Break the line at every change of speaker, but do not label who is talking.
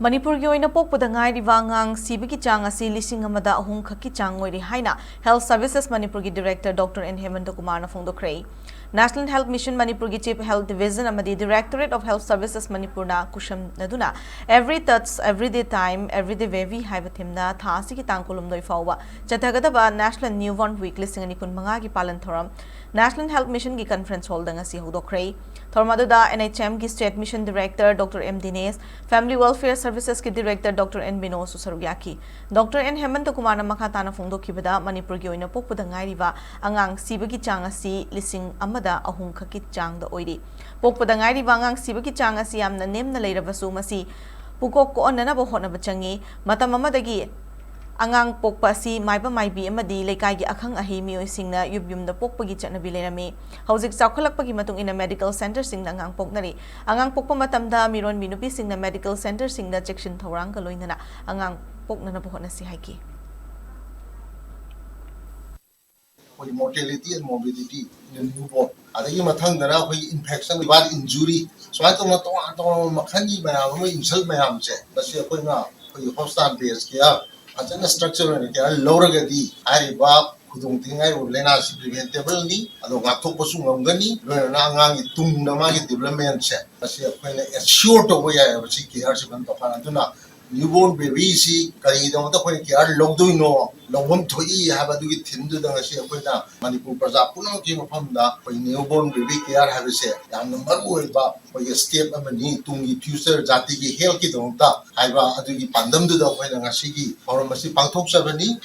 Manipur gi oina pokpada Ngairiba Angang Siba ki Chang asi Lising Amada Ahum Khak ki Chang Oiri haina Health Services Manipur gi Director Dr. Hemantakumar na phongdokhrei. National Health Mission Manipur gi Chief Health Division amadi Directorate of Health Services Manipur na kusham naduna every touch everyday time everyday baby haiba thimna tha asi ki tangkolum doi fawwa chathagadaba National Newborn Week lising ani kun manga gi palan thoram National Health Mission gi conference hall danga si hodokhrei. Thormaduda NHM ki State Mission Director Dr. M. Dinesh, Family Welfare Services ki Director Dr. N. Bino Susarugyaki, Dr. N. Hemantakumar na makatana phongdokibada Manipur gi oina pokpada Ngairiba Angang Siba ki Chang asi Lising Amada Ahum Khak ki Changda Oiri. Pokpada Ngairiba Angang Siba ki Chang asi yamna nemna leirabasu masi pukok ko onanaba hotnaba changi matam amadagi Angang pokpa si maiba maibi amadi lekai gi akhang ahi mioi singna yubyumda pokpa gi chanabi lerami hauzik chawkhalakpa gi matung ina medical center singna angang poknari angang pokpa matamda miron minupi singna medical center singda chection thorang ka loinana angang pokna na bohna si haiki
mortality and morbidity in the newborn adagi mathang dara hoi infection bad injury so I don't know makhani mayam mo insult mayam che basi koi na hoi hospital base kya ajana structure ne kya loragadi Ngairiba khudung tingai lena si preventable ni ado ngathok pasu ngamgani na ngang tung na ma gi development che basi koi na assure to boya basi care se ban to kana duna newborn baby si kari dong to koi care logdoi no lobom thoi ha ba du gi thindu dang si koi na Manipur praja puno ki mafam da koi newborn baby care ha se yam number oi ba koi step amani tungi future jati gi health ki dong ta hai ba adu gi pandam du da koi na ngasi gi forum si pangthok sabani